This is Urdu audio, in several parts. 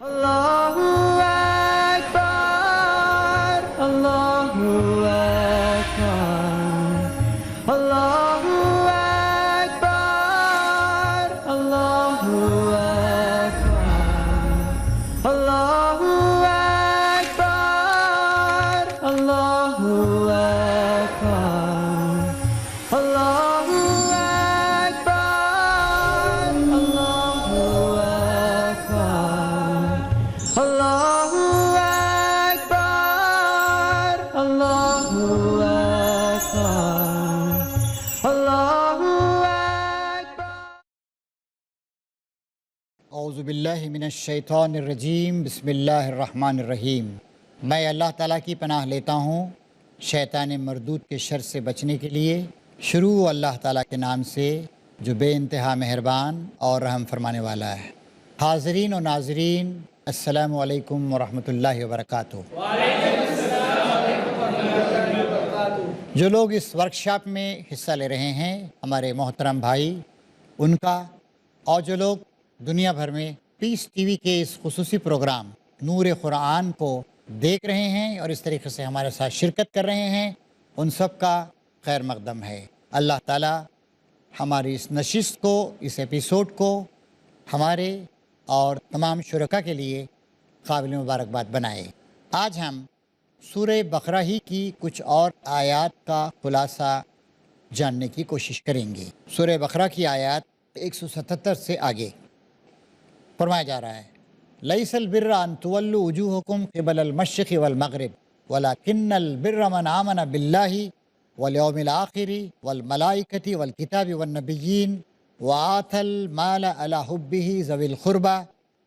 Allahu Akbar, Allahu Akbar, Allahu Akbar, Allahu Akbar, Allahu Akbar, Allahu Akbar, Allahu Akbar, Allahu Akbar, Allahu Akbar, Allahu Akbar, Allahu Akbar. اعوذ باللہ من الشیطان الرجیم، بسم اللہ الرحمن الرحیم۔ میں اللہ تعالیٰ کی پناہ لیتا ہوں شیطان مردود کے شر سے بچنے کے لیے۔ شروع اللہ تعالیٰ کے نام سے جو بے انتہا مہربان اور رحم فرمانے والا ہے۔ حاضرین و ناظرین، السلام علیکم ورحمۃ اللہ وبرکاتہ۔ جو لوگ اس ورکشاپ میں حصہ لے رہے ہیں ہمارے محترم بھائی، ان کا، اور جو لوگ دنیا بھر میں پیس ٹی وی کے اس خصوصی پروگرام نور قرآن کو دیکھ رہے ہیں اور اس طریقے سے ہمارے ساتھ شرکت کر رہے ہیں، ان سب کا خیر مقدم ہے۔ اللہ تعالیٰ ہماری اس نشست کو، اس ایپیسوڈ کو ہمارے اور تمام شرکاء کے لیے قابل مبارکباد بنائے۔ آج ہم سورہ بقرہ ہی کی کچھ اور آیات کا خلاصہ جاننے کی کوشش کریں گے۔ سورہ بقرہ کی آیات 177 سے آگے فرمایا جا رہا ہے، لیس البر ان تولوا وجوہکم قبل المشرق والمغرب ولکن البر من آمن باللہ والیوم الآخر والملائکۃ والکتاب والنبیین وآتى المال على حبه ذوی القربى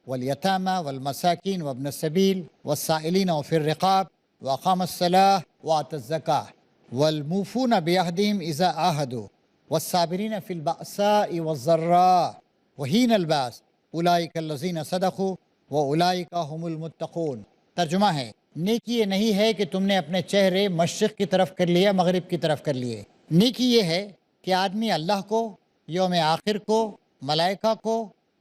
والیتامى والمساکین وابن السبیل والسائلین وفی الرقاب واقام الصلاة وآتى الزکاة والموفون بعہدہم اذا عاہدوا والصابرین فی البأساء والضراء وحین الباس اولئک الذین صدقوا واولئک هم المتقون۔ ترجمہ ہے، نیکی یہ نہیں ہے کہ تم نے اپنے چہرے مشرق کی طرف کر لیا، مغرب کی طرف کر لیے۔ نیکی یہ ہے کہ آدمی اللہ کو، یوم آخر کو، ملائکہ کو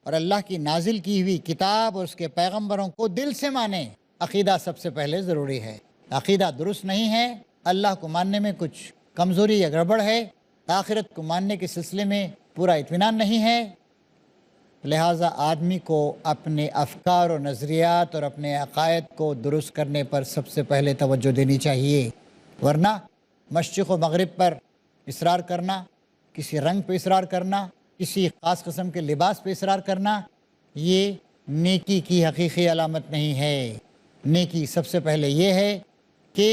اور اللہ کی نازل کی ہوئی کتاب اور اس کے پیغمبروں کو دل سے مانے۔ عقیدہ سب سے پہلے ضروری ہے۔ عقیدہ درست نہیں ہے، اللہ کو ماننے میں کچھ کمزوری یا گڑبڑ ہے، آخرت کو ماننے کے سلسلے میں پورا اطمینان نہیں ہے، لہٰذا آدمی کو اپنے افکار و نظریات اور اپنے عقائد کو درست کرنے پر سب سے پہلے توجہ دینی چاہیے، ورنہ مشرق و مغرب پر اصرار کرنا، کسی رنگ پہ اصرار کرنا، کسی خاص قسم کے لباس پہ اصرار کرنا، یہ نیکی کی حقیقی علامت نہیں ہے۔ نیکی سب سے پہلے یہ ہے کہ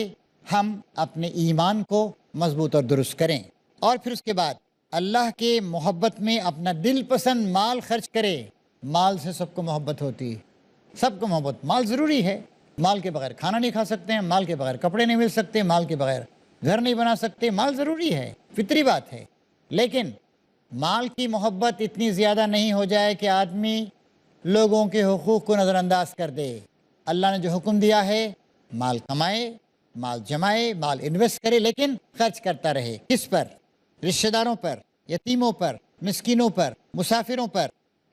ہم اپنے ایمان کو مضبوط اور درست کریں، اور پھر اس کے بعد اللہ کے محبت میں اپنا دل پسند مال خرچ کرے۔ مال سے سب کو محبت ہوتی ہے، سب کو محبت، مال ضروری ہے۔ مال کے بغیر کھانا نہیں کھا سکتے ہیں، مال کے بغیر کپڑے نہیں مل سکتے، مال کے بغیر گھر نہیں بنا سکتے، مال ضروری ہے، فطری بات ہے۔ لیکن مال کی محبت اتنی زیادہ نہیں ہو جائے کہ آدمی لوگوں کے حقوق کو نظر انداز کر دے۔ اللہ نے جو حکم دیا ہے، مال کمائے، مال جمائے، مال انویسٹ کرے، لیکن خرچ کرتا رہے۔ کس پر؟ رشتہ داروں پر، یتیموں پر، مسکینوں پر، مسافروں پر،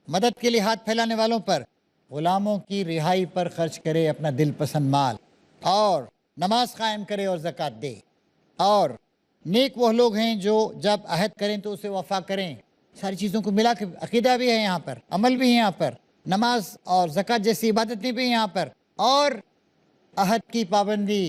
مدد کے لیے ہاتھ پھیلانے والوں پر، غلاموں کی رہائی پر خرچ کرے اپنا دل پسند مال، اور نماز قائم کرے اور زکوٰۃ دے۔ اور نیک وہ لوگ ہیں جو جب عہد کریں تو اسے وفا کریں۔ ساری چیزوں کو ملا کے عقیدہ بھی ہے یہاں پر، عمل بھی ہے یہاں پر، نماز اور زکوٰۃ جیسی عبادتیں بھی ہیں یہاں پر، اور عہد کی پابندی۔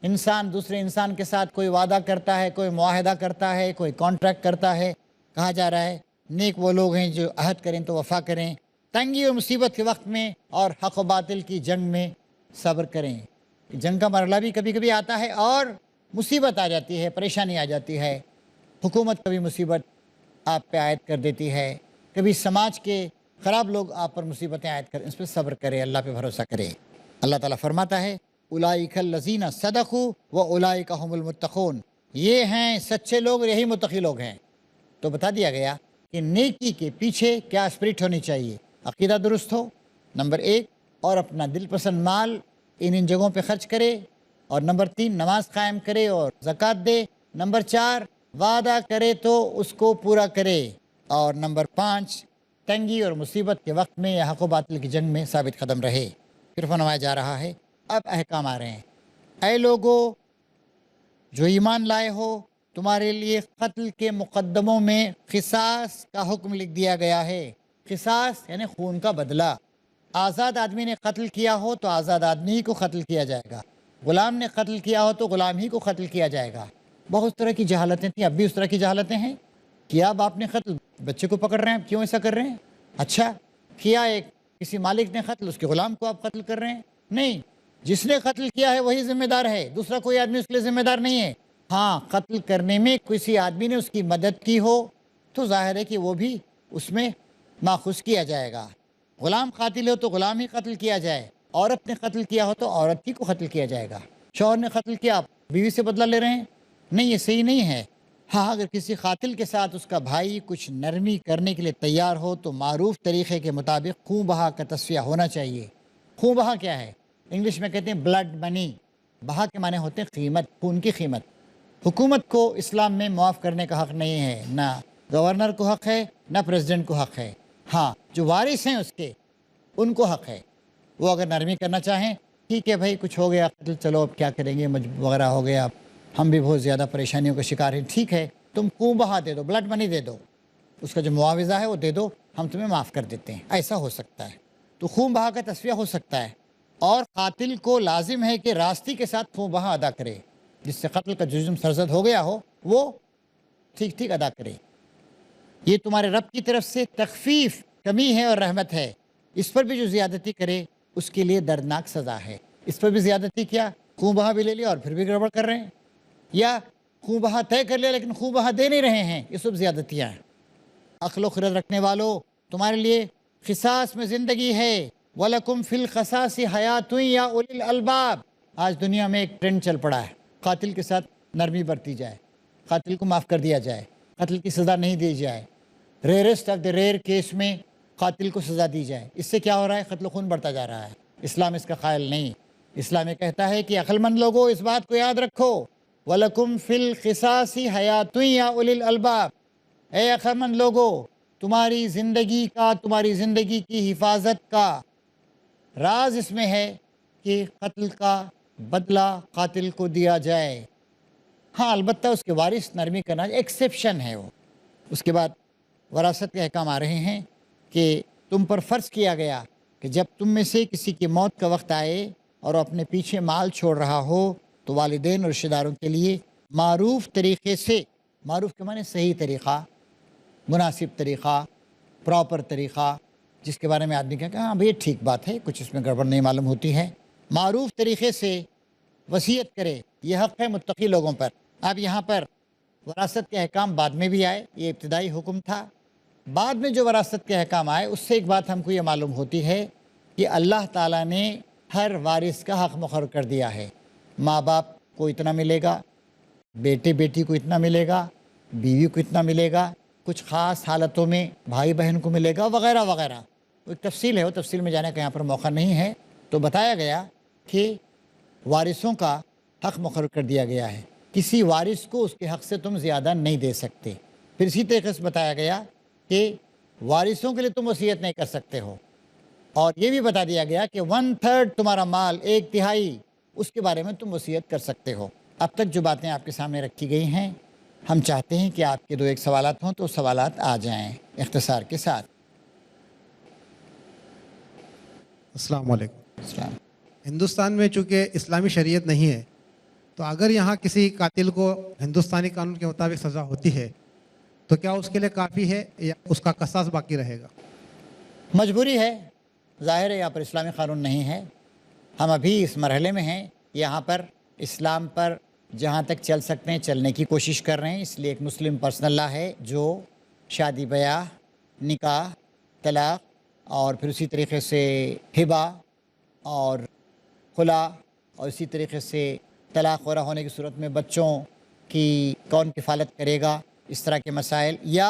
انسان دوسرے انسان کے ساتھ کوئی وعدہ کرتا ہے، کوئی معاہدہ کرتا ہے، کوئی کانٹریکٹ کرتا ہے، کہا جا رہا ہے نیک وہ لوگ ہیں جو عہد کریں تو وفا کریں، تنگی اور مصیبت کے وقت میں اور حق و باطل کی جنگ میں صبر کریں۔ جنگ کا مرحلہ بھی کبھی کبھی آتا ہے اور مصیبت آ جاتی ہے، پریشانی آ جاتی ہے، حکومت کبھی مصیبت آپ پہ عائد کر دیتی ہے، کبھی سماج کے خراب لوگ آپ پر مصیبتیں عائد کریں، اس پہ صبر کرے، اللہ پہ بھروسہ کرے۔ اللہ تعالیٰ فرماتا ہے، اولئک الذین صدقوا واولئک هم المتقون، یہ ہیں سچے لوگ، یہی متقی لوگ ہیں۔ تو بتا دیا گیا کہ نیکی کے پیچھے کیا اسپرٹ ہونی چاہیے، عقیدہ درست ہو، نمبر 1، اور اپنا دل پسند مال ان جگہوں پہ خرچ کرے، اور نمبر 3 نماز قائم کرے اور زکوٰۃ دے، نمبر 4 وعدہ کرے تو اس کو پورا کرے، اور نمبر 5 تنگی اور مصیبت کے وقت میں یا حق و باطل کی جنگ میں ثابت قدم رہے۔ پھر فرمایا جا رہا ہے، اب احکام آ رہے ہیں، اے لوگو جو ایمان لائے ہو، تمہارے لیے قتل کے مقدموں میں قصاص کا حکم لکھ دیا گیا ہے۔ قصاص یعنی خون کا بدلہ۔ آزاد آدمی نے قتل کیا ہو تو آزاد آدمی ہی کو قتل کیا جائے گا، غلام نے قتل کیا ہو تو غلام ہی کو قتل کیا جائے گا۔ بہت طرح کی جہالتیں تھیں، اب بھی اس طرح کی جہالتیں ہیں۔ کیا باپ نے قتل، بچے کو پکڑ رہے ہیں، کیوں ایسا کر رہے ہیں؟ اچھا کیا ایک کسی مالک نے قتل، اس کے غلام کو آپ قتل کر رہے ہیں؟ نہیں، جس نے قتل کیا ہے وہی ذمہ دار ہے، دوسرا کوئی آدمی اس کے لیے ذمہ دار نہیں ہے۔ ہاں قتل کرنے میں کسی آدمی نے اس کی مدد کی ہو تو ظاہر ہے کہ وہ بھی اس میں ماخوذ کیا جائے گا۔ غلام قاتل ہو تو غلام ہی قتل کیا جائے، عورت نے قتل کیا ہو تو عورت ہی کو قتل کیا جائے گا۔ شوہر نے قتل کیا، آپ بیوی سے بدلہ لے رہے ہیں؟ نہیں، یہ صحیح نہیں ہے۔ ہاں اگر کسی قاتل کے ساتھ اس کا بھائی کچھ نرمی کرنے کے لیے تیار ہو تو معروف طریقے کے مطابق خون بہا کا تصفیہ ہونا چاہیے۔ خون بہا کیا ہے؟ انگلش میں کہتے ہیں بلڈ منی، بہا کے معنی ہوتے ہیں قیمت، خون کی قیمت۔ حکومت کو اسلام میں معاف کرنے کا حق نہیں ہے، نہ گورنر کو حق ہے نہ پریزیڈنٹ کو حق ہے۔ ہاں جو وارث ہیں اس کے، ان کو حق ہے، وہ اگر نرمی کرنا چاہیں، ٹھیک ہے بھائی کچھ ہو گیا قتل، چلو اب کیا کریں گے، وغیرہ ہو گیا، ہم بھی بہت زیادہ پریشانیوں کا شکار ہیں، ٹھیک ہے تم خون بہا دے دو، بلڈ منی دے دو، اس کا جو معاوضہ ہے وہ دے دو، ہم تمہیں معاف کر دیتے ہیں، ایسا ہو سکتا ہے۔ تو خون بہا کا تصفیہ ہو سکتا ہے، اور قاتل کو لازم ہے کہ راستی کے ساتھ خون بہا ادا کرے، جس سے قتل کا جرم سرزد ہو گیا ہو وہ ٹھیک ادا کرے۔ یہ تمہارے رب کی طرف سے تخفیف، کمی ہے اور رحمت ہے۔ اس پر بھی جو زیادتی کرے اس کے لیے دردناک سزا ہے۔ اس پر بھی زیادتی کیا، خون بہا بھی لے لیا اور پھر بھی گڑبڑ کر رہے ہیں، یا خون بہا طے کر لیا لیکن خون بہا دے نہیں رہے ہیں، یہ سب زیادتیاں ہیں۔ عقل و خرد رکھنے والو، تمہارے لیے قصاص میں زندگی ہے، وَلَكُمْ فِي الْقَصَاصِ حَيَاتٌ يَا أُولِي الْأَلْبَابِ۔ آج دنیا میں ایک ٹرینڈ چل پڑا ہے، قاتل کے ساتھ نرمی برتی جائے، قاتل کو معاف کر دیا جائے، قتل کی سزا نہیں دی جائے، rarest of the rare case میں قاتل کو سزا دی جائے۔ اس سے کیا ہو رہا ہے؟ قتل و خون بڑھتا جا رہا ہے۔ اسلام اس کا قائل نہیں۔ اسلام یہ کہتا ہے کہ عقل مند لوگوں اس بات کو یاد رکھو، وَلَكُمْ فِي الْقِصَاصِ حَيَاتٌ يَا أُولِي الْأَلْبَابِ۔ اے عقل مند لوگوں، تمہاری زندگی کا، تمہاری زندگی کی حفاظت کا راز اس میں ہے کہ قتل کا بدلہ قاتل کو دیا جائے۔ ہاں البتہ اس کے وارث نرمی کرنا ایکسیپشن ہے وہ۔ اس کے بعد وراثت کے احکام آ رہے ہیں کہ تم پر فرض کیا گیا کہ جب تم میں سے کسی کی موت کا وقت آئے اور اپنے پیچھے مال چھوڑ رہا ہو تو والدین اور رشتہ داروں کے لیے معروف طریقے سے، معروف کے معنی صحیح طریقہ، مناسب طریقہ، پراپر طریقہ، جس کے بارے میں آدمی کہا کہ ہاں بھئی ٹھیک بات ہے، کچھ اس میں گڑبڑ نہیں معلوم ہوتی ہے، معروف طریقے سے وصیت کرے، یہ حق ہے متقی لوگوں پر۔ اب یہاں پر وراثت کے احکام بعد میں بھی آئے، یہ ابتدائی حکم تھا۔ بعد میں جو وراثت کے احکام آئے اس سے ایک بات ہم کو یہ معلوم ہوتی ہے کہ اللہ تعالیٰ نے ہر وارث کا حق مقرر کر دیا ہے۔ ماں باپ کو اتنا ملے گا، بیٹے بیٹی کو اتنا ملے گا، بیوی کو اتنا ملے گا، کچھ خاص حالتوں میں بھائی بہن کو ملے گا، وغیرہ وغیرہ۔ وہ ایک تفصیل ہے، وہ تفصیل میں جانے کا یہاں پر موقع نہیں ہے۔ تو بتایا گیا کہ وارثوں کا حق مقرر کر دیا گیا ہے، کسی وارث کو اس کے حق سے تم زیادہ نہیں دے سکتے۔ پھر اسی طریقے سے بتایا گیا کہ وارثوں کے لیے تم وصیت نہیں کر سکتے ہو، اور یہ بھی بتا دیا گیا کہ 1/3 تمہارا مال، 1/3 اس کے بارے میں تم وصیت کر سکتے ہو۔ اب تک جو باتیں آپ کے سامنے رکھی گئی ہیں، ہم چاہتے ہیں کہ آپ کے 2 سوالات ہوں تو سوالات آ جائیں اختصار کے ساتھ۔ السلام علیکم۔ السلام۔ ہندوستان میں چونکہ اسلامی شریعت نہیں ہے، تو اگر یہاں کسی قاتل کو ہندوستانی قانون کے مطابق سزا ہوتی ہے تو کیا اس کے لیے کافی ہے یا اس کا قصاص باقی رہے گا؟ مجبوری ہے، ظاہر ہے یہاں پر اسلامی قانون نہیں ہے۔ ہم ابھی اس مرحلے میں ہیں، یہاں پر اسلام پر جہاں تک چل سکتے ہیں چلنے کی کوشش کر رہے ہیں۔ اس لیے ایک مسلم پرسنل لا ہے جو شادی بیاہ، نکاح، طلاق، اور پھر اسی طریقے سے ہبہ اور خلا، اور اسی طریقے سے طلاق وغیرہ ہونے کی صورت میں بچوں کی کون کفالت کرے گا، اس طرح کے مسائل، یا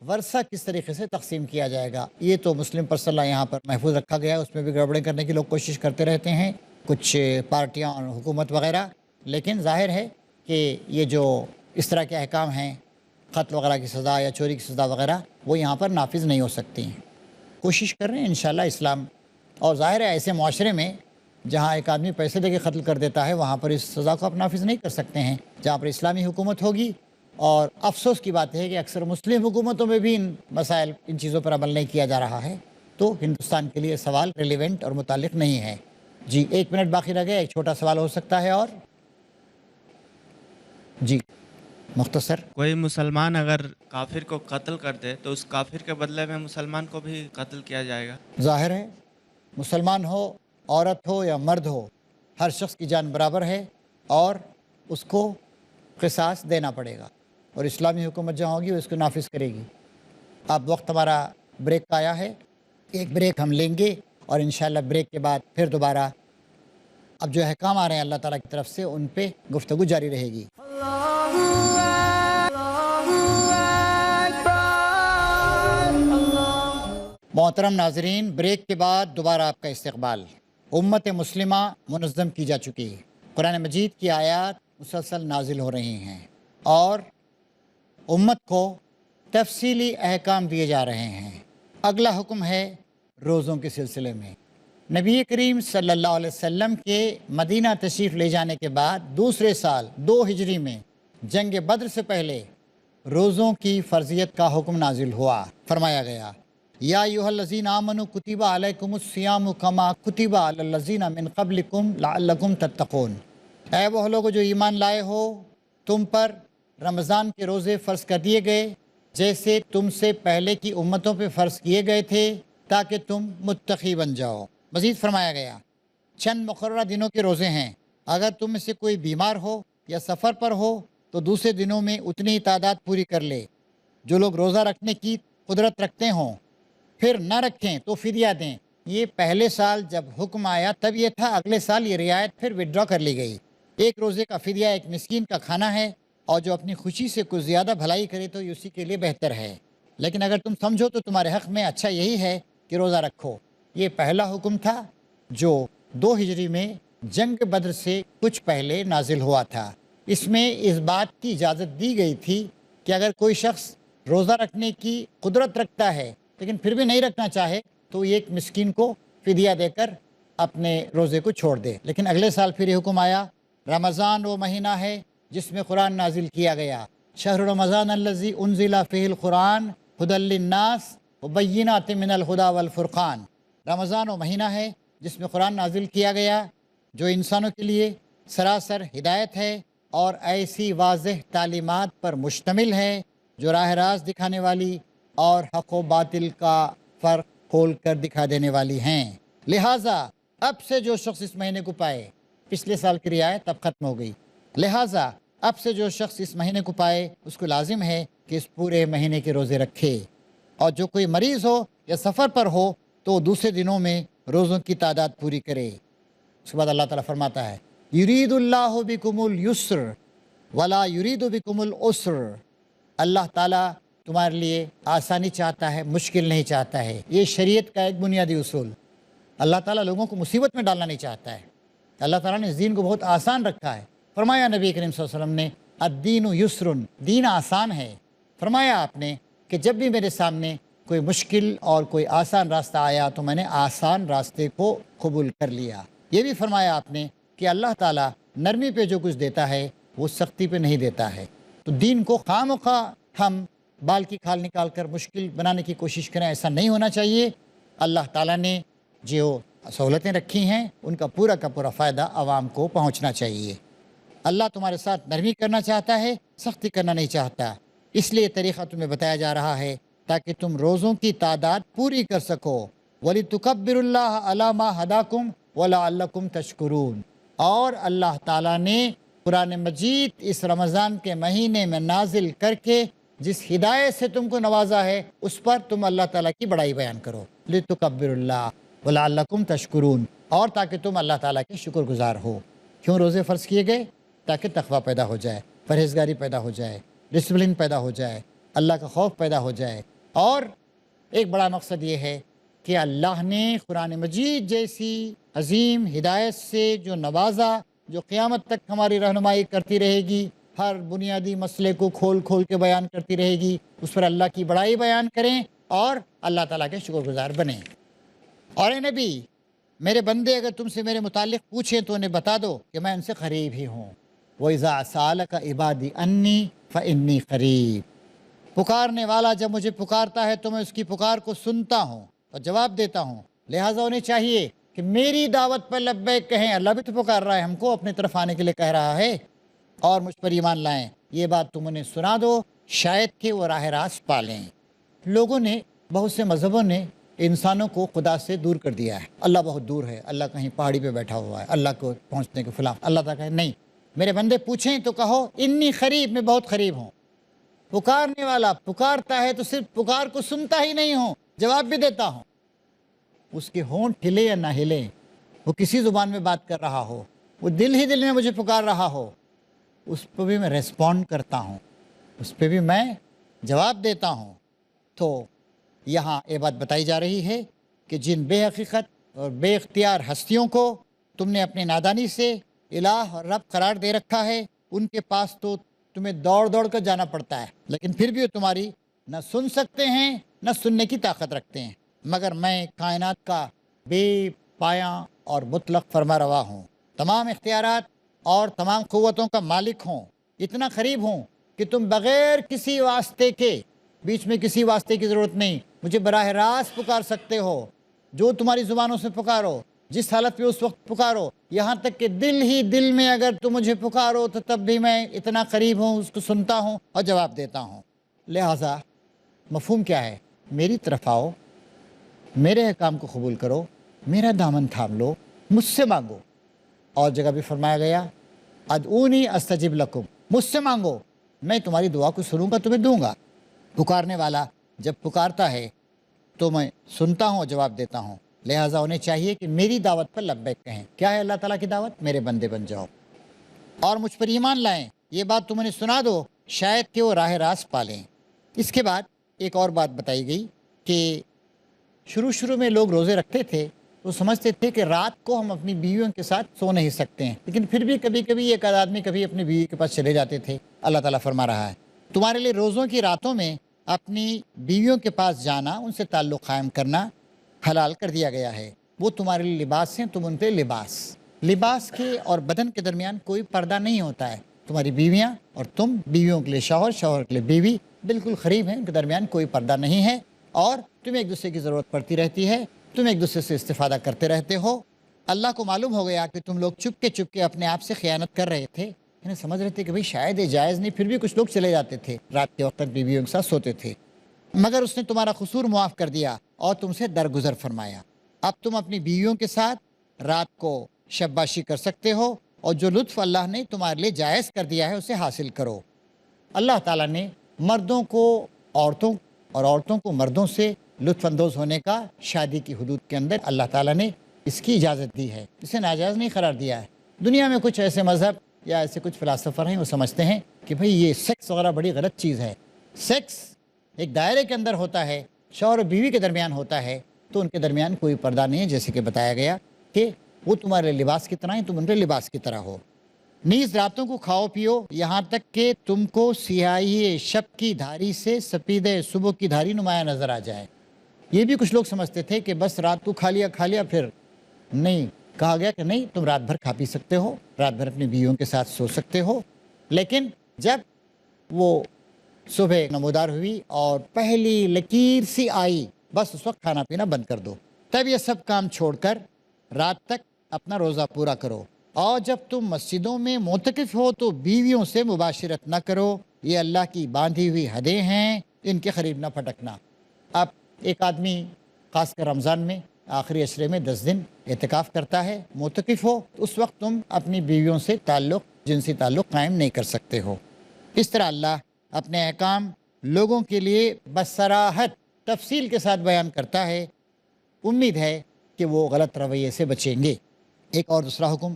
ورثہ کس طریقے سے تقسیم کیا جائے گا، یہ تو مسلم پرسنل لا یہاں پر محفوظ رکھا گیا ہے۔ اس میں بھی گڑبڑیں کرنے کی لوگ کوشش کرتے رہتے ہیں، کچھ پارٹیاں اور حکومت وغیرہ، لیکن ظاہر ہے کہ یہ جو اس طرح کے احکام ہیں، قتل وغیرہ کی سزا یا چوری کی سزا وغیرہ، وہ یہاں پر نافذ نہیں ہو سکتی ہیں۔ کوشش کر رہے ہیں انشاءاللہ اسلام، اور ظاہر ہے ایسے معاشرے میں جہاں ایک آدمی پیسے دے کے قتل کر دیتا ہے وہاں پر اس سزا کو آپ نافذ نہیں کر سکتے ہیں۔ جہاں پر اسلامی حکومت ہوگی، اور افسوس کی بات ہے کہ اکثر مسلم حکومتوں میں بھی ان مسائل، ان چیزوں پر عمل نہیں کیا جا رہا ہے، تو ہندوستان کے لیے سوال ریلیونٹ اور متعلق نہیں ہے۔ جی 1 منٹ باقی رہ گیا، ایک چھوٹا سوال ہو سکتا ہے، اور جی مختصر۔ کوئی مسلمان اگر کافر کو قتل کر دے تو اس کافر کے بدلے میں مسلمان کو بھی قتل کیا جائے گا؟ ظاہر ہے مسلمان ہو، عورت ہو یا مرد ہو، ہر شخص کی جان برابر ہے، اور اس کو قصاص دینا پڑے گا، اور اسلامی حکومت جہاں ہوگی وہ اس کو نافذ کرے گی۔ اب وقت ہمارا بریک کا آیا ہے، ایک بریک ہم لیں گے، اور انشاءاللہ بریک کے بعد پھر دوبارہ اب جو احکام آ رہے ہیں اللہ تعالیٰ کی طرف سے ان پہ گفتگو جاری رہے گی۔ محترم ناظرین، بریک کے بعد دوبارہ آپ کا استقبال۔ امت مسلمہ منظم کی جا چکی ہے، قرآن مجید کی آیات مسلسل نازل ہو رہی ہیں، اور امت کو تفصیلی احکام دیے جا رہے ہیں۔ اگلا حکم ہے روزوں کے سلسلے میں۔ نبی کریم صلی اللہ علیہ وسلم کے مدینہ تشریف لے جانے کے بعد دوسرے سال 2 ہجری میں جنگ بدر سے پہلے روزوں کی فرضیت کا حکم نازل ہوا۔ فرمایا گیا یا ایھا الذین آمنوا کتب علیکم الصیام کما کتب علی الذین من قبلکم لعلکم تتقون۔ اے وہ لوگ جو ایمان لائے ہو، تم پر رمضان کے روزے فرض کر دیے گئے جیسے تم سے پہلے کی امتوں پہ فرض کیے گئے تھے، تاکہ تم متقی بن جاؤ۔ مزید فرمایا گیا چند مقررہ دنوں کے روزے ہیں، اگر تم میں سے کوئی بیمار ہو یا سفر پر ہو تو دوسرے دنوں میں اتنی ہی تعداد پوری کر لے۔ جو لوگ روزہ رکھنے کی قدرت رکھتے ہوں پھر نہ رکھیں تو فدیہ دیں۔ یہ پہلے سال جب حکم آیا تب یہ تھا، اگلے سال یہ رعایت پھر وڈرا کر لی گئی۔ ایک روزے کا فدیہ ایک مسکین کا کھانا ہے، اور جو اپنی خوشی سے کچھ زیادہ بھلائی کرے تو یہ اسی کے لیے بہتر ہے، لیکن اگر تم سمجھو تو تمہارے حق میں اچھا یہی ہے کہ روزہ رکھو۔ یہ پہلا حکم تھا جو 2 ہجری میں جنگ بدر سے کچھ پہلے نازل ہوا تھا۔ اس میں اس بات کی اجازت دی گئی تھی کہ اگر کوئی شخص روزہ رکھنے کی قدرت رکھتا ہے لیکن پھر بھی نہیں رکھنا چاہے تو یہ ایک مسکین کو فدیہ دے کر اپنے روزے کو چھوڑ دے۔ لیکن اگلے سال پھر یہ حکم آیا، رمضان وہ مہینہ ہے جس میں قرآن نازل کیا گیا، شہر رمضان الذی انزل فیہ القرآن ھدی للناس وبینات من الھدی والفرقان۔ رمضان وہ مہینہ ہے جس میں قرآن نازل کیا گیا جو انسانوں کے لیے سراسر ہدایت ہے اور ایسی واضح تعلیمات پر مشتمل ہے جو راہ راست دکھانے والی اور حق و باطل کا فرق کھول کر دکھا دینے والی ہیں۔ لہٰذا اب سے جو شخص اس مہینے کو پائے، پچھلے سال کی رعایت اب ختم ہو گئی، لہٰذا اب سے جو شخص اس مہینے کو پائے اس کو لازم ہے کہ اس پورے مہینے کے روزے رکھے، اور جو کوئی مریض ہو یا سفر پر ہو تو دوسرے دنوں میں روزوں کی تعداد پوری کرے۔ اس کے بعد اللہ تعالیٰ فرماتا ہے یرید اللہ بکم الیسر ولا یرید بکم العسر۔ اللہ تعالیٰ تمہارے لیے آسانی چاہتا ہے، مشکل نہیں چاہتا ہے۔ یہ شریعت کا ایک بنیادی اصول، اللہ تعالیٰ لوگوں کو مصیبت میں ڈالنا نہیں چاہتا ہے۔ اللہ تعالیٰ نے اس دین کو بہت آسان رکھا ہے۔ فرمایا نبی کریم صلی اللہ علیہ وسلم نے الدین یسر، دین آسان ہے۔ فرمایا آپ نے کہ جب بھی میرے سامنے کوئی مشکل اور کوئی آسان راستہ آیا تو میں نے آسان راستے کو قبول کر لیا۔ یہ بھی فرمایا آپ نے کہ اللہ تعالیٰ نرمی پہ جو کچھ دیتا ہے وہ سختی پہ نہیں دیتا ہے۔ تو دین کو خواہ مخواہ ہم بال کی کھال نکال کر مشکل بنانے کی کوشش کریں، ایسا نہیں ہونا چاہیے۔ اللہ تعالیٰ نے جو سہولتیں رکھی ہیں ان کا پورا فائدہ عوام کو پہنچنا چاہیے۔ اللہ تمہارے ساتھ نرمی کرنا چاہتا ہے، سختی کرنا نہیں چاہتا، اس لیے طریقہ تمہیں بتایا جا رہا ہے تاکہ تم روزوں کی تعداد پوری کر سکو۔ وَلِتُكَبِّرُوا اللَّهَ عَلَىٰ مَا هَدَاكُمْ وَلَعَلَّكُمْ تَشْكُرُونَ۔ اور اللہ تعالیٰ نے قرآن مجید اس رمضان کے مہینے میں نازل کر کے جس ہدایت سے تم کو نوازا ہے اس پر تم اللہ تعالیٰ کی بڑائی بیان کرو۔ لِتُكَبِّرُوا اللَّهَ وَلَعَلَّكُمْ تَشْكُرُونَ، اور تاکہ تم اللہ تعالیٰ کے شکر گزار ہو۔ کیوں روزے فرض کیے گئے؟ تاکہ تقویٰ پیدا ہو جائے، پرہیزگاری پیدا ہو جائے، ڈسپلن پیدا ہو جائے، اللہ کا خوف پیدا ہو جائے۔ اور ایک بڑا مقصد یہ ہے کہ اللہ نے قرآن مجید جیسی عظیم ہدایت سے جو نوازا، جو قیامت تک ہماری رہنمائی کرتی رہے گی، ہر بنیادی مسئلے کو کھول کھول کے بیان کرتی رہے گی، اس پر اللہ کی بڑائی بیان کریں اور اللہ تعالیٰ کے شکر گزار بنیں۔ اور اے نبی، میرے بندے اگر تم سے میرے متعلق پوچھیں تو انہیں بتا دو کہ میں ان سے قریب ہی ہوں۔ وَإِذَا سَأَلَكَ عِبَادِي أَنِّي فَإِنِّي قَرِيب۔ پکارنے والا جب مجھے پکارتا ہے تو میں اس کی پکار کو سنتا ہوں اور جواب دیتا ہوں، لہٰذا انہیں چاہیے کہ میری دعوت پر لبیک کہیں۔ اللہ بھی تو پکار رہا ہے ہم کو، اپنی طرف آنے کے لیے کہہ رہا ہے، اور مجھ پر ایمان لائیں، یہ بات تم انہیں سنا دو شاید کہ وہ راہ راست پالیں۔ لوگوں نے، بہت سے مذہبوں نے انسانوں کو خدا سے دور کر دیا ہے، اللہ بہت دور ہے، اللہ کہیں پہاڑی پہ بیٹھا ہوا ہے، اللہ کو پہنچنے کے فلاں۔ اللہ تعالیٰ کہے نہیں، میرے بندے پوچھیں تو کہو انی قریب، میں بہت قریب ہوں۔ پکارنے والا پکارتا ہے تو صرف پکار کو سنتا ہی نہیں ہوں، جواب بھی دیتا ہوں۔ اس کے ہونٹ ہلے یا نہ ہلے، وہ کسی زبان میں بات کر رہا ہو، وہ دل ہی دل میں مجھے پکار رہا ہو، اس پہ بھی میں ریسپونڈ کرتا ہوں، اس پہ بھی میں جواب دیتا ہوں۔ تو یہاں یہ بات بتائی جا رہی ہے کہ جن بے حقیقت اور بے اختیار ہستیوں کو تم نے اپنی نادانی سے الہ اور رب قرار دے رکھا ہے، ان کے پاس تو تمہیں دوڑ دوڑ کر جانا پڑتا ہے، لیکن پھر بھی وہ تمہاری نہ سن سکتے ہیں نہ سننے کی طاقت رکھتے ہیں، مگر میں کائنات کا بے پایاں اور مطلق فرما روا ہوں، تمام اختیارات اور تمام قوتوں کا مالک ہوں، اتنا قریب ہوں کہ تم بغیر کسی واسطے کے، بیچ میں کسی واسطے کی ضرورت نہیں، مجھے براہ راست پکار سکتے ہو، جو تمہاری زبانوں سے پکارو، جس حالت میں اس وقت پکارو، یہاں تک کہ دل ہی دل میں اگر تم مجھے پکارو تو تب بھی میں اتنا قریب ہوں، اس کو سنتا ہوں اور جواب دیتا ہوں۔ لہٰذا مفہوم کیا ہے؟ میری طرف آؤ، میرے احکام کو قبول کرو، میرا دامن تھام لو، مجھ سے مانگو۔ اور جگہ بھی فرمایا گیا ادعونی استجب لکم، مجھ سے مانگو، میں تمہاری دعا کو سنوں گا، تمہیں دوں گا۔ پکارنے والا جب پکارتا ہے تو میں سنتا ہوں اور جواب دیتا ہوں، لہٰذا انہیں چاہیے کہ میری دعوت پر لبیک کہیں۔ کیا ہے اللہ تعالیٰ کی دعوت؟ میرے بندے بن جاؤ اور مجھ پر ایمان لائیں، یہ بات تم انہیں سنا دو شاید کہ وہ راہ راست پالیں۔ اس کے بعد ایک اور بات بتائی گئی کہ شروع میں لوگ روزے رکھتے تھے، وہ سمجھتے تھے کہ رات کو ہم اپنی بیویوں کے ساتھ سو نہیں سکتے ہیں، لیکن پھر بھی کبھی کبھی ایک آدمی کبھی اپنی بیوی کے پاس چلے جاتے تھے۔ اللہ تعالیٰ فرما رہا ہے تمہارے لیے روزوں کی راتوں میں اپنی بیویوں کے پاس جانا، ان سے تعلق قائم کرنا حلال کر دیا گیا ہے، وہ تمہارے لیے لباس ہیں، تم ان پہ لباس کے اور بدن کے درمیان کوئی پردہ نہیں ہوتا ہے۔ تمہاری بیویاں اور تم، بیویوں کے لیے شوہر، شوہر کے لیے بیوی، بالکل قریب ہیں، ان کے درمیان کوئی پردہ نہیں ہے، اور تمہیں ایک دوسرے کی ضرورت پڑتی رہتی ہے، تم ایک دوسرے سے استفادہ کرتے رہتے ہو۔ اللہ کو معلوم ہو گیا کہ تم لوگ چپ کے اپنے آپ سے خیانت کر رہے تھے، انہیں سمجھ رہے تھے کہ بھئی شاید یہ جائز نہیں، پھر بھی کچھ لوگ چلے جاتے تھے، رات کے وقت بیویوں کے ساتھ سوتے تھے، مگر اس نے تمہارا قصور معاف کر دیا اور تم سے درگزر فرمایا۔ اب تم اپنی بیویوں کے ساتھ رات کو شباشی کر سکتے ہو، اور جو لطف اللہ نے تمہارے لیے جائز کر دیا ہے اسے حاصل کرو۔ اللہ تعالیٰ نے مردوں کو عورتوں اور عورتوں کو مردوں سے لطف اندوز ہونے کا شادی کی حدود کے اندر اللہ تعالیٰ نے اس کی اجازت دی ہے، اسے ناجائز نہیں قرار دیا ہے۔ دنیا میں کچھ ایسے مذہب یا ایسے کچھ فلاسفر ہیں، وہ سمجھتے ہیں کہ بھئی یہ سیکس وغیرہ بڑی غلط چیز ہے، سیکس ایک دائرے کے اندر ہوتا ہے، شوہر اور بیوی کے درمیان ہوتا ہے، تو ان کے درمیان کوئی پردہ نہیں ہے، جیسے کہ بتایا گیا کہ وہ تمہارے لباس کی طرح ہیں، تم ان کے لباس کی طرح ہو۔ نیز راتوں کو کھاؤ پیو یہاں تک کہ تم کو سیاہی شب کی دھاری سے سفید صبح کی دھاری نمایاں نظر آ جائے۔ یہ بھی کچھ لوگ سمجھتے تھے کہ بس رات کو کھا لیا پھر نہیں، کہا گیا کہ نہیں، تم رات بھر کھا پی سکتے ہو، رات بھر اپنی بیویوں کے ساتھ سو سکتے ہو، لیکن جب وہ صبح نمودار ہوئی اور پہلی لکیر سی آئی، بس اس وقت کھانا پینا بند کر دو، تب یہ سب کام چھوڑ کر رات تک اپنا روزہ پورا کرو، اور جب تم مسجدوں میں معتکف ہو تو بیویوں سے مباشرت نہ کرو، یہ اللہ کی باندھی ہوئی حدیں ہیں، ان کے قریب نہ پھٹکنا۔ اب ایک آدمی خاص کر رمضان میں آخری عشرے میں 10 دن اعتکاف کرتا ہے، معتکف ہو، اس وقت تم اپنی بیویوں سے جنسی تعلق قائم نہیں کر سکتے ہو۔ اس طرح اللہ اپنے احکام لوگوں کے لیے بصراحت تفصیل کے ساتھ بیان کرتا ہے، امید ہے کہ وہ غلط رویے سے بچیں گے۔ ایک اور دوسرا حکم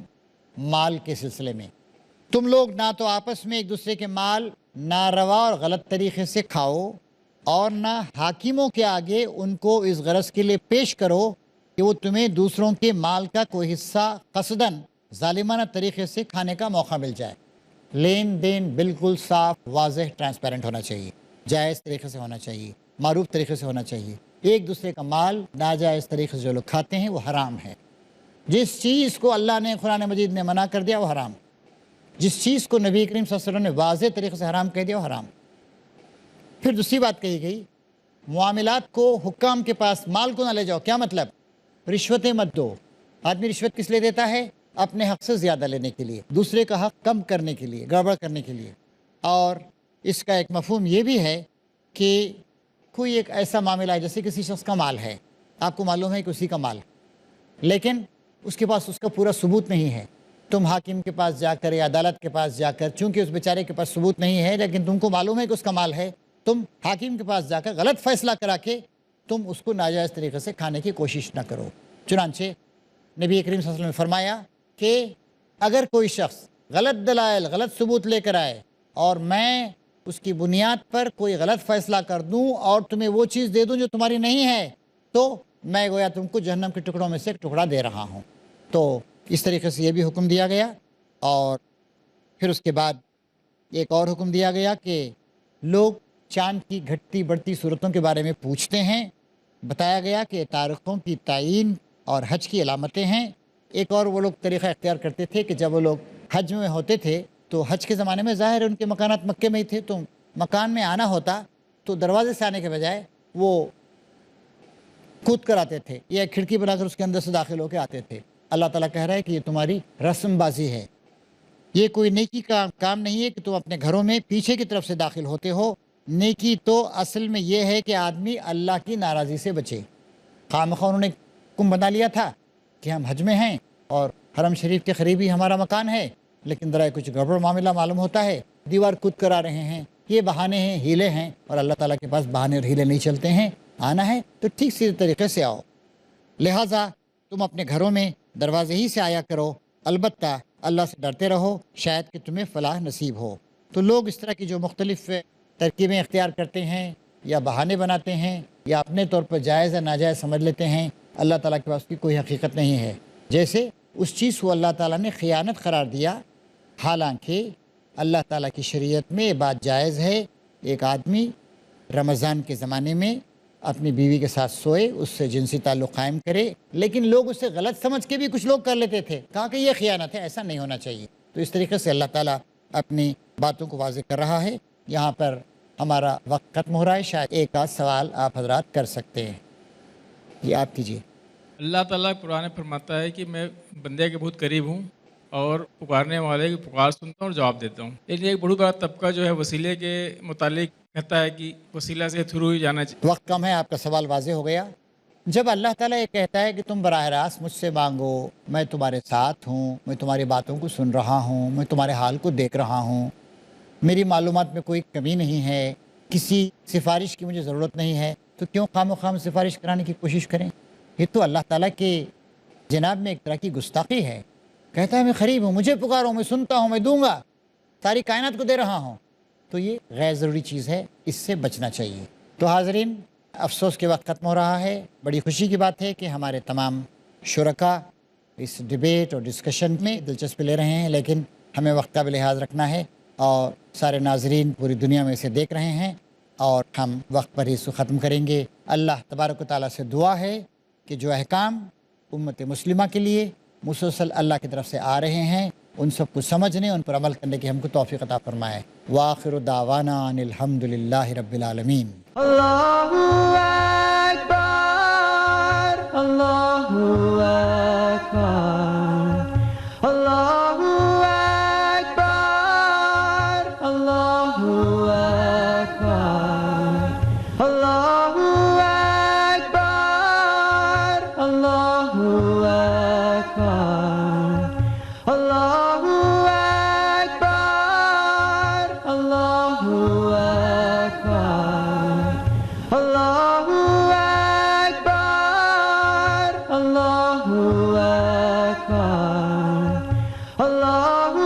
مال کے سلسلے میں، تم لوگ نہ تو آپس میں ایک دوسرے کے مال ناروا اور غلط طریقے سے کھاؤ، اور نہ حاکموں کے آگے ان کو اس غرض کے لیے پیش کرو کہ وہ تمہیں دوسروں کے مال کا کوئی حصہ قصداً ظالمانہ طریقے سے کھانے کا موقع مل جائے۔ لین دین بالکل صاف واضح ٹرانسپیرنٹ ہونا چاہیے، جائز طریقے سے ہونا چاہیے، معروف طریقے سے ہونا چاہیے۔ ایک دوسرے کا مال ناجائز طریقے سے جو لوگ کھاتے ہیں وہ حرام ہے۔ جس چیز کو اللہ نے قرآن مجید میں منع کر دیا وہ حرام، جس چیز کو نبی کریم صلی اللہ علیہ وسلم نے واضح طریقے سے حرام کہہ دیا وہ حرام۔ پھر دوسری بات کہی گئی، معاملات کو حکام کے پاس مال کو نہ لے جاؤ۔ کیا مطلب؟ رشوتیں مت دو۔ آدمی رشوت کس لیے دیتا ہے؟ اپنے حق سے زیادہ لینے کے لیے، دوسرے کا حق کم کرنے کے لیے، گڑبڑ کرنے کے لیے۔ اور اس کا ایک مفہوم یہ بھی ہے کہ کوئی ایک ایسا معاملہ ہے جیسے کسی شخص کا مال ہے، آپ کو معلوم ہے کہ اسی کا مال، لیکن اس کے پاس اس کا پورا ثبوت نہیں ہے۔ تم حاکم کے پاس جا کر یا عدالت کے پاس جا کر، چونکہ اس بیچارے کے پاس ثبوت نہیں ہے لیکن تم کو معلوم ہے کہ اس کا مال ہے، تم حاکم کے پاس جا کر غلط فیصلہ کرا کے تم اس کو ناجائز طریقے سے کھانے کی کوشش نہ کرو۔ چنانچہ نبی کریم صلی اللہ علیہ وسلم نے فرمایا کہ اگر کوئی شخص غلط دلائل، غلط ثبوت لے کر آئے اور میں اس کی بنیاد پر کوئی غلط فیصلہ کر دوں اور تمہیں وہ چیز دے دوں جو تمہاری نہیں ہے، تو میں گویا تم کو جہنم کے ٹکڑوں میں سے ایک ٹکڑا دے رہا ہوں۔ تو اس طریقے سے یہ بھی حکم دیا گیا۔ اور پھر اس کے بعد ایک اور حکم دیا گیا کہ لوگ چاند کی گھٹتی بڑھتی صورتوں کے بارے میں پوچھتے ہیں۔ بتایا گیا کہ تاریخوں کی تعین اور حج کی علامتیں ہیں۔ ایک اور وہ لوگ طریقہ اختیار کرتے تھے کہ جب وہ لوگ حج میں ہوتے تھے تو حج کے زمانے میں ظاہر ہے ان کے مکانات مکے میں ہی تھے، تو مکان میں آنا ہوتا تو دروازے سے آنے کے بجائے وہ کود کر آتے تھے یا کھڑکی بنا کر اس کے اندر سے داخل ہو کے آتے تھے۔ اللہ تعالیٰ کہہ رہا ہے کہ یہ تمہاری رسم بازی ہے، یہ کوئی نیکی کا کام نہیں ہے کہ تم اپنے گھروں میں پیچھے کی طرف سے داخل ہوتے ہو۔ نیکی تو اصل میں یہ ہے کہ آدمی اللہ کی ناراضی سے بچے۔ خواہ انہوں نے حکم بنا لیا تھا کہ ہم حج میں ہیں اور حرم شریف کے قریب ہی ہمارا مکان ہے، لیکن ذرا کچھ گڑبڑ معاملہ معلوم ہوتا ہے، دیوار کود کر آ رہے ہیں، یہ بہانے ہیں، ہیلے ہیں، اور اللہ تعالیٰ کے پاس بہانے اور ہیلے نہیں چلتے ہیں۔ آنا ہے تو ٹھیک سیدھے طریقے سے آؤ، لہٰذا تم اپنے گھروں میں دروازے ہی سے آیا کرو، البتہ اللہ سے ڈرتے رہو، شاید کہ تمہیں فلاح نصیب ہو۔ تو لوگ اس طرح کی جو مختلف ترکیبیں اختیار کرتے ہیں یا بہانے بناتے ہیں یا اپنے طور پر جائز یا ناجائز سمجھ لیتے ہیں، اللہ تعالیٰ کے پاس کی کوئی حقیقت نہیں ہے۔ جیسے اس چیز کو اللہ تعالیٰ نے خیانت قرار دیا، حالانکہ اللہ تعالیٰ کی شریعت میں یہ بات جائز ہے، ایک آدمی رمضان کے زمانے میں اپنی بیوی کے ساتھ سوئے، اس سے جنسی تعلق قائم کرے، لیکن لوگ اسے غلط سمجھ کے بھی کچھ لوگ کر لیتے تھے، کہا کہ یہ خیانت ہے، ایسا نہیں ہونا چاہیے۔ تو اس طریقے سے اللہ تعالیٰ اپنی باتوں کو واضح کر رہا ہے۔ یہاں پر ہمارا وقت ختم ہو رہا ہے، شاید ایک آدھ سوال آپ حضرات کر سکتے ہیں، یہ آپ کیجیے۔ اللہ تعالیٰ قرآن میں فرماتا ہے کہ میں بندے کے بہت قریب ہوں اور پکارنے والے کی پکار سنتا ہوں اور جواب دیتا ہوں، لیکن ایک بہت بڑا طبقہ جو ہے وسیلے کے متعلق کہتا ہے کہ وسیلہ سے تھرو ہی جانا چاہیے۔ وقت کم ہے، آپ کا سوال واضح ہو گیا۔ جب اللہ تعالیٰ یہ کہتا ہے کہ تم براہ راست مجھ سے مانگو، میں تمہارے ساتھ ہوں، میں تمہاری باتوں کو سن رہا ہوں، میں تمہارے حال کو دیکھ رہا ہوں، میری معلومات میں کوئی کمی نہیں ہے، کسی سفارش کی مجھے ضرورت نہیں ہے، تو کیوں خام و خام سفارش کرانے کی کوشش کریں؟ یہ تو اللہ تعالیٰ کے جناب میں ایک طرح کی گستاخی ہے۔ کہتا ہے میں قریب ہوں، مجھے پکارو، میں سنتا ہوں، میں دوں گا، ساری کائنات کو دے رہا ہوں۔ تو یہ غیر ضروری چیز ہے، اس سے بچنا چاہیے۔ تو حاضرین، افسوس کے وقت ختم ہو رہا ہے۔ بڑی خوشی کی بات ہے کہ ہمارے تمام شرکاء اس ڈیبیٹ اور ڈسکشن میں دلچسپی لے رہے ہیں، لیکن ہمیں وقت کا بھی لحاظ رکھنا ہے، اور سارے ناظرین پوری دنیا میں اسے دیکھ رہے ہیں، اور ہم وقت پر ہی اس کو ختم کریں گے۔ اللہ تبارک و تعالیٰ سے دعا ہے کہ جو احکام امت مسلمہ کے لیے مسلسل اللہ کی طرف سے آ رہے ہیں، ان سب کو سمجھنے، ان پر عمل کرنے کی ہم کو توفیق عطا فرمائے۔ وآخر دعوانا ان الحمد للہ رب العالمین۔ اللہ اکبر، اللہ اکبر، اللہ اکبر، اللہ اکبر، اللہ اکبر، اللہ اکبر، اللہ اکبر، اللہ اکبر، اللہ اکبر، اللہ اکبر، اللہ